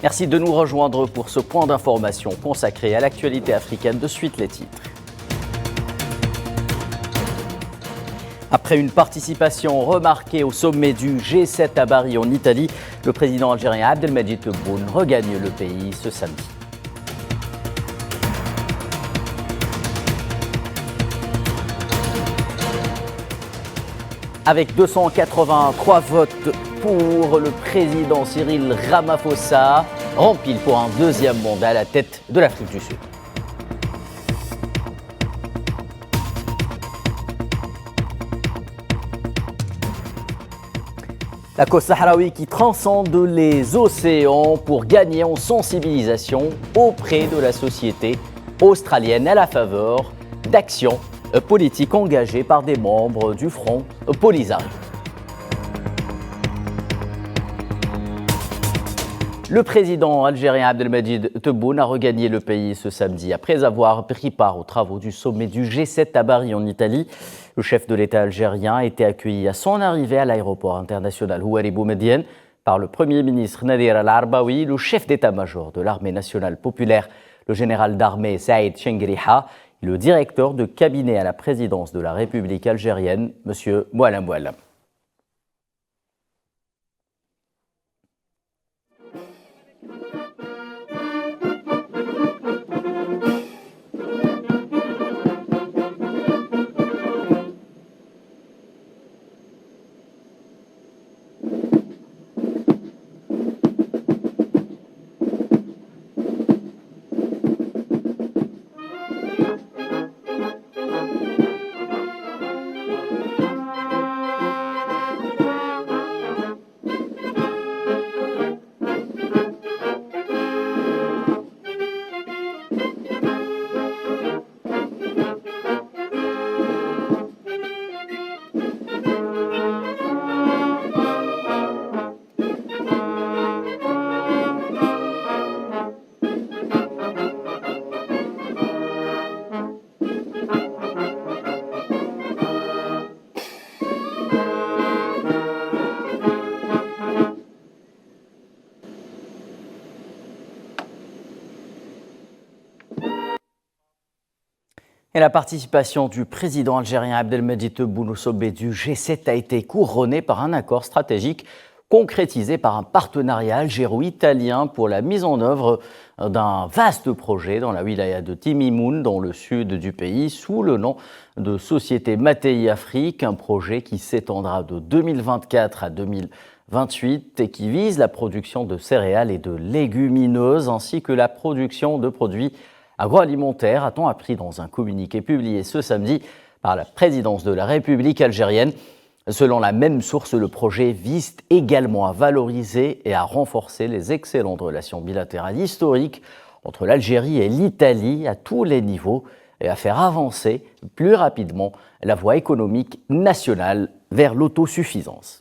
Merci de nous rejoindre pour ce point d'information consacré à l'actualité africaine. De suite les titres. Après une participation remarquée au sommet du G7 à Bari en Italie, le président algérien Abdelmadjid Tebboune regagne le pays ce samedi. Avec 283 votes pour, le président Cyril Ramaphosa rempile pour un deuxième mandat à la tête de l'Afrique du Sud. La cause sahraoui qui transcende les océans pour gagner en sensibilisation auprès de la société australienne à la faveur d'actions politiques engagées par des membres du Front Polisario. Le président algérien Abdelmadjid Tebboune a regagné le pays ce samedi après avoir pris part aux travaux du sommet du G7 à Bari en Italie. Le chef de l'État algérien a été accueilli à son arrivée à l'aéroport international Houari Boumediene par le Premier ministre Nadir Al-Arbaoui, le chef d'état-major de l'armée nationale populaire, le général d'armée Saïd Chengheriha, et le directeur de cabinet à la présidence de la République algérienne, M. Moualem Moualem. Et la participation du président algérien Abdelmadjid Tebboune au sommet du G7 a été couronnée par un accord stratégique concrétisé par un partenariat algéro-italien pour la mise en œuvre d'un vaste projet dans la wilaya de Timimoun, dans le sud du pays, sous le nom de Société Matei Afrique, un projet qui s'étendra de 2024 à 2028 et qui vise la production de céréales et de légumineuses ainsi que la production de produits agroalimentaire, a-t-on appris dans un communiqué publié ce samedi par la présidence de la République algérienne. Selon la même source, le projet vise également à valoriser et à renforcer les excellentes relations bilatérales historiques entre l'Algérie et l'Italie à tous les niveaux et à faire avancer plus rapidement la voie économique nationale vers l'autosuffisance.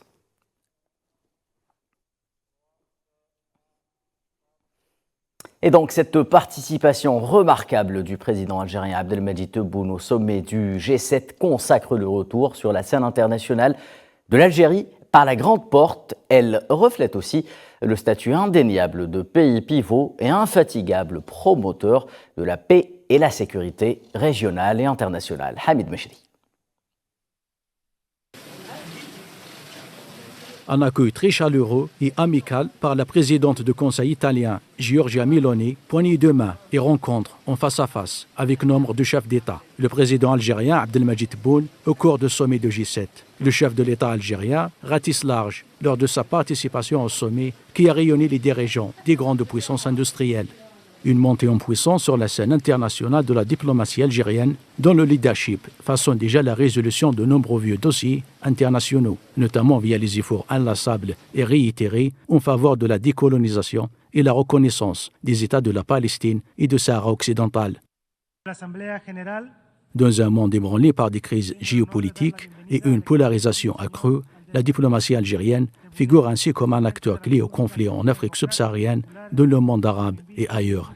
Et donc cette participation remarquable du président algérien Abdelmadjid Tebboune au sommet du G7 consacre le retour sur la scène internationale de l'Algérie par la grande porte. Elle reflète aussi le statut indéniable de pays pivot et infatigable promoteur de la paix et la sécurité régionale et internationale. Hamid Mechri. Un accueil très chaleureux et amical par la présidente du Conseil italien, Giorgia Meloni, poignée de main et rencontre en face à face avec nombre de chefs d'État. Le président algérien Abdelmadjid Tebboune au cours du sommet de G7. Le chef de l'État algérien ratisse large lors de sa participation au sommet qui a rayonné les dirigeants des grandes puissances industrielles. Une montée en puissance sur la scène internationale de la diplomatie algérienne dont le leadership façonne déjà la résolution de nombreux vieux dossiers internationaux, notamment via les efforts inlassables et réitérés en faveur de la décolonisation et la reconnaissance des États de la Palestine et de Sahara occidental. Dans un monde ébranlé par des crises géopolitiques et une polarisation accrue, la diplomatie algérienne figure ainsi comme un acteur clé au conflit en Afrique subsaharienne, dans le monde arabe et ailleurs.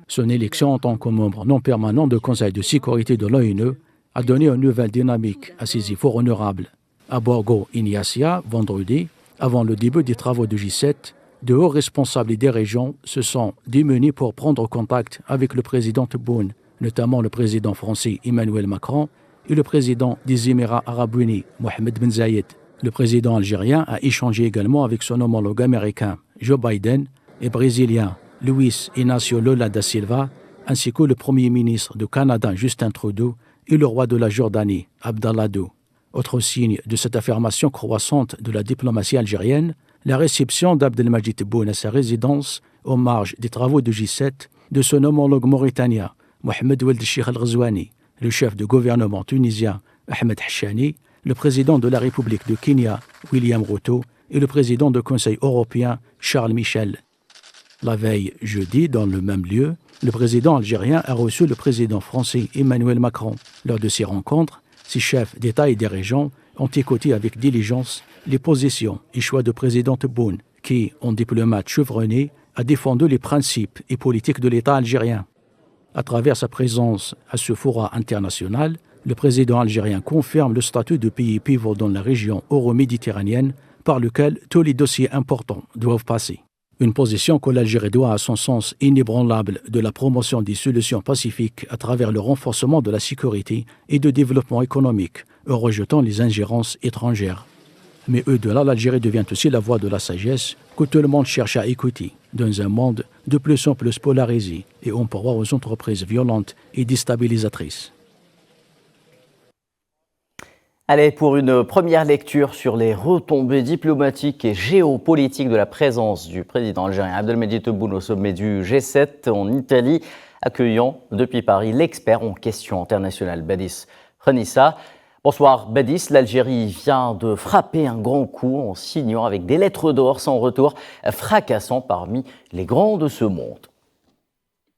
Son élection en tant que membre non permanent du Conseil de sécurité de l'ONU a donné une nouvelle dynamique à ses efforts honorables. À Borgo Ignacia, vendredi, avant le début des travaux du G7, de hauts responsables et dirigeants se sont démunis pour prendre contact avec le président Tebboune, notamment le président français Emmanuel Macron et le président des Émirats arabes unis, Mohamed Ben Zayed. Le président algérien a échangé également avec son homologue américain Joe Biden et brésilien Luis Inácio Lula da Silva, ainsi que le premier ministre du Canada Justin Trudeau et le roi de la Jordanie Abdallah II. Autre signe de cette affirmation croissante de la diplomatie algérienne, la réception d'Abdelmadjid Tebboune à sa résidence aux marges des travaux du G7 de son homologue mauritanien Mohamed Ould Cheikh Al-Ghazouani, le chef de gouvernement tunisien Ahmed Hachani, le président de la République de Kenya William Ruto et le président du Conseil européen Charles Michel. La veille jeudi, dans le même lieu, le président algérien a reçu le président français Emmanuel Macron. Lors de ces rencontres, ces chefs d'État et dirigeants ont écouté avec diligence les positions et choix du président Tebboune, qui, en diplomate chevronné, a défendu les principes et politiques de l'État algérien. À travers sa présence à ce forum international, le président algérien confirme le statut de pays pivot dans la région euro-méditerranéenne par lequel tous les dossiers importants doivent passer. Une position que l'Algérie doit à son sens inébranlable de la promotion des solutions pacifiques à travers le renforcement de la sécurité et du développement économique, en rejetant les ingérences étrangères. Mais au-delà, l'Algérie devient aussi la voix de la sagesse que tout le monde cherche à écouter, dans un monde de plus en plus polarisé et on peut voir aux entreprises violentes et déstabilisatrices. Allez, pour une première lecture sur les retombées diplomatiques et géopolitiques de la présence du président algérien Abdelmadjid Tebboune au sommet du G7 en Italie, accueillant depuis Paris l'expert en questions internationales Badis Renissa. Bonsoir Badis, l'Algérie vient de frapper un grand coup en signant avec des lettres d'or sans retour, fracassant parmi les grands de ce monde.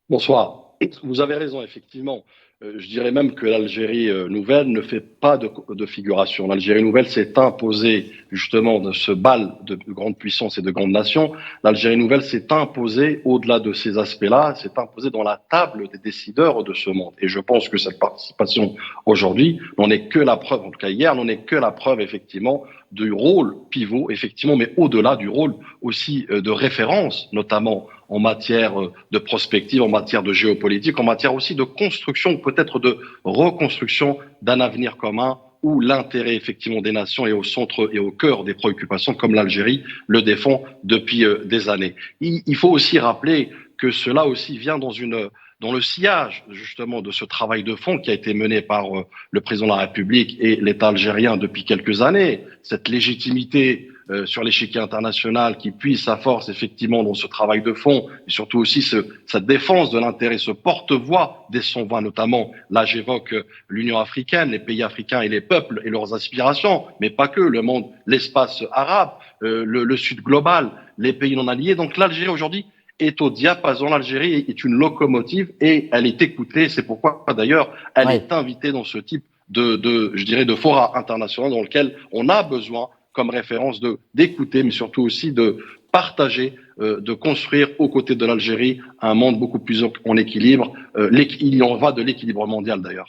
Bonsoir, vous avez raison effectivement. Je dirais même que l'Algérie nouvelle ne fait pas de figuration. L'Algérie nouvelle s'est imposée justement de ce bal de grandes puissances et de grandes nations. L'Algérie nouvelle s'est imposée au-delà de ces aspects-là, s'est imposée dans la table des décideurs de ce monde. Et je pense que cette participation aujourd'hui n'en est que la preuve, en tout cas hier, n'en est que la preuve effectivement du rôle pivot, effectivement, mais au-delà du rôle aussi de référence, notamment en matière de prospective, en matière de géopolitique, en matière aussi de construction, peut-être de reconstruction d'un avenir commun où l'intérêt effectivement des nations est au centre et au cœur des préoccupations, comme l'Algérie le défend depuis des années. Il faut aussi rappeler que cela aussi vient dans le sillage justement de ce travail de fond qui a été mené par le président de la République et l'État algérien depuis quelques années. Cette légitimité sur l'échiquier international qui puise sa force effectivement dans ce travail de fond et surtout aussi cette défense de l'intérêt, ce porte-voix des 120 notamment. Là, j'évoque l'Union africaine, les pays africains et les peuples et leurs aspirations, mais pas que, le monde, l'espace arabe, le Sud global, les pays non alliés. Donc l'Algérie aujourd'hui est au diapason. L'Algérie est une locomotive et elle est écoutée. C'est pourquoi d'ailleurs elle est invitée dans ce type de fora international dans lequel on a besoin comme référence d'écouter, mais surtout aussi de partager, de construire aux côtés de l'Algérie un monde beaucoup plus en équilibre. Il y en va de l'équilibre mondial d'ailleurs.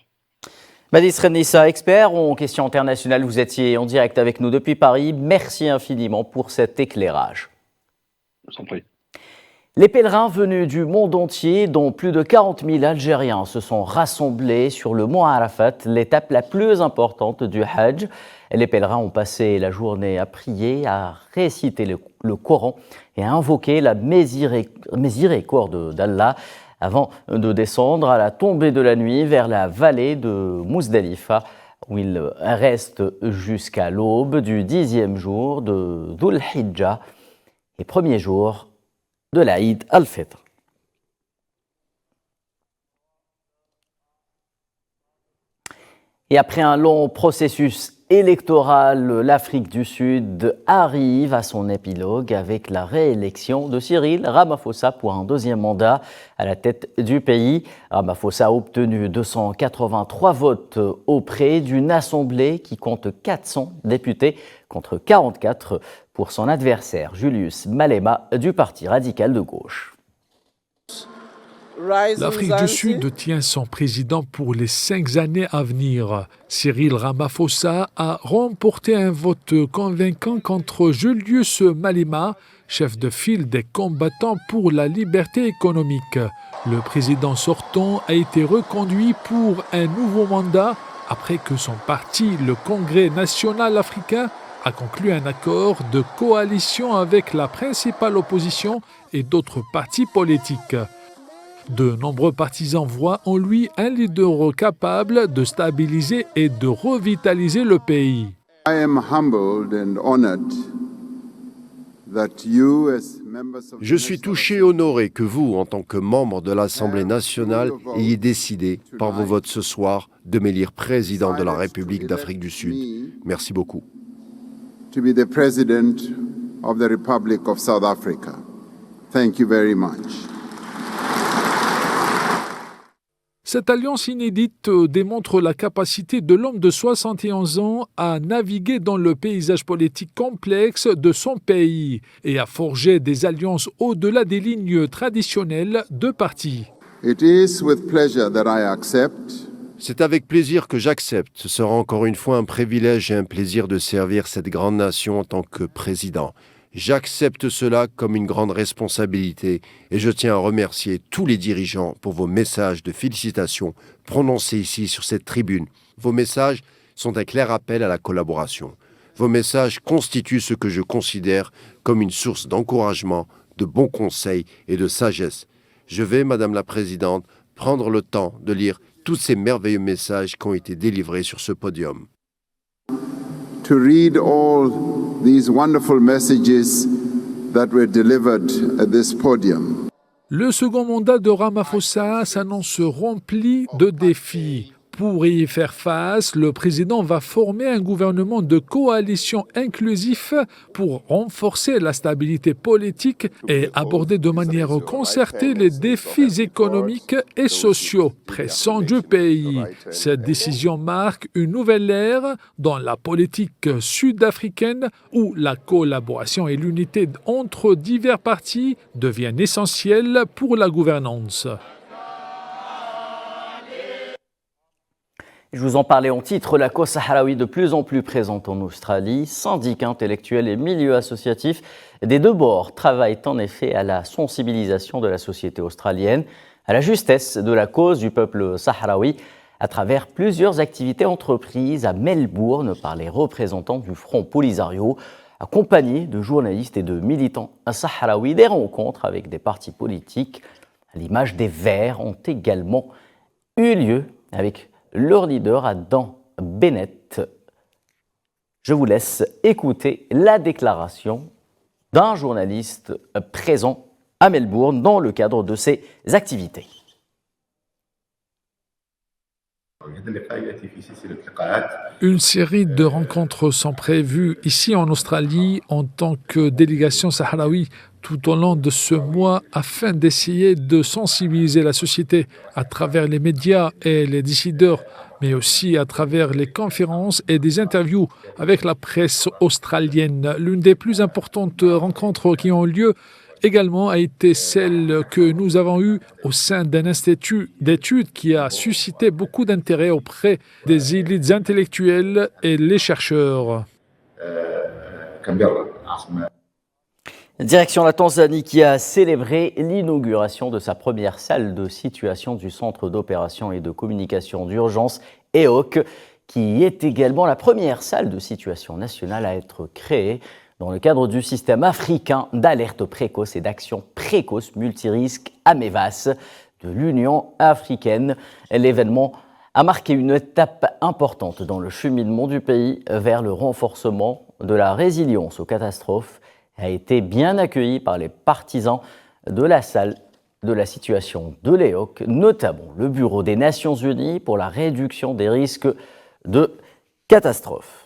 Badis Renissa, expert en questions internationales, vous étiez en direct avec nous depuis Paris. Merci infiniment pour cet éclairage. Je vous en prie. Les pèlerins venus du monde entier, dont plus de 40 000 Algériens, se sont rassemblés sur le mont Arafat, l'étape la plus importante du Hajj. Les pèlerins ont passé la journée à prier, à réciter le Coran et à invoquer la miséricorde d'Allah avant de descendre à la tombée de la nuit vers la vallée de Muzdalifa, où ils restent jusqu'à l'aube du 10e jour de Dhul Hijjah et premier jour de l'Aïd al-Fitr. Et après un long processus électoral, l'Afrique du Sud arrive à son épilogue avec la réélection de Cyril Ramaphosa pour un deuxième mandat à la tête du pays. Ramaphosa a obtenu 283 votes auprès d'une assemblée qui compte 400 députés contre 44 pour son adversaire Julius Malema du Parti radical de gauche. L'Afrique du Sud tient son président pour les 5 années à venir. Cyril Ramaphosa a remporté un vote convaincant contre Julius Malema, chef de file des combattants pour la liberté économique. Le président sortant a été reconduit pour un nouveau mandat après que son parti, le Congrès national africain, a conclu un accord de coalition avec la principale opposition et d'autres partis politiques. De nombreux partisans voient en lui un leader capable de stabiliser et de revitaliser le pays. Je suis touché et honoré que vous, en tant que membre de l'Assemblée nationale, ayez décidé, par vos votes ce soir, de m'élire président de la République d'Afrique du Sud. Merci beaucoup. To be the President of the Republic of South Africa. Thank you very much. Cette alliance inédite démontre la capacité de l'homme de 71 ans à naviguer dans le paysage politique complexe de son pays et à forger des alliances au-delà des lignes traditionnelles de partis. It is with pleasure that I accept. C'est avec plaisir que j'accepte. Ce sera encore une fois un privilège et un plaisir de servir cette grande nation en tant que président. J'accepte cela comme une grande responsabilité et je tiens à remercier tous les dirigeants pour vos messages de félicitations prononcés ici sur cette tribune. Vos messages sont un clair appel à la collaboration. Vos messages constituent ce que je considère comme une source d'encouragement, de bons conseils et de sagesse. Je vais, Madame la Présidente, prendre le temps de lire tous ces merveilleux messages qui ont été délivrés sur ce podium. To read all these wonderful messages that were delivered at this podium. Le second mandat de Ramaphosa s'annonce rempli de défis. Pour y faire face, le président va former un gouvernement de coalition inclusif pour renforcer la stabilité politique et aborder de manière concertée les défis économiques et sociaux pressants du pays. Cette décision marque une nouvelle ère dans la politique sud-africaine où la collaboration et l'unité entre divers partis deviennent essentielles pour la gouvernance. Je vous en parlais en titre, la cause sahraoui de plus en plus présente en Australie. Syndicats intellectuels et milieux associatifs des deux bords travaillent en effet à la sensibilisation de la société australienne, à la justesse de la cause du peuple sahraoui, à travers plusieurs activités entreprises à Melbourne par les représentants du Front Polisario, accompagnés de journalistes et de militants sahraouis. Des rencontres avec des partis politiques, à l'image des Verts, ont également eu lieu avec leur leader Adam Bennett. Je vous laisse écouter la déclaration d'un journaliste présent à Melbourne dans le cadre de ces activités. Une série de rencontres sont prévues ici en Australie en tant que délégation sahraoui tout au long de ce mois afin d'essayer de sensibiliser la société à travers les médias et les décideurs, mais aussi à travers les conférences et des interviews avec la presse australienne. L'une des plus importantes rencontres qui ont lieu également a été celle que nous avons eue au sein d'un institut d'études qui a suscité beaucoup d'intérêt auprès des élites intellectuelles et les chercheurs. Direction la Tanzanie qui a célébré l'inauguration de sa première salle de situation du Centre d'opération et de communication d'urgence EOC, qui est également la première salle de situation nationale à être créée dans le cadre du système africain d'alerte précoce et d'action précoce multirisque AMEVAS de l'Union africaine. L'événement a marqué une étape importante dans le cheminement du pays vers le renforcement de la résilience aux catastrophes et a été bien accueilli par les partisans de la salle de la situation de l'EOC, notamment le Bureau des Nations Unies pour la réduction des risques de catastrophes.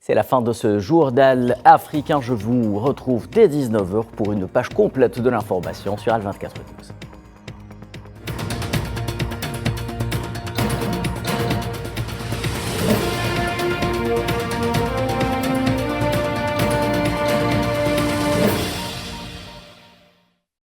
C'est la fin de ce journal africain. Je vous retrouve dès 19h pour une page complète de l'information sur Al 24 News.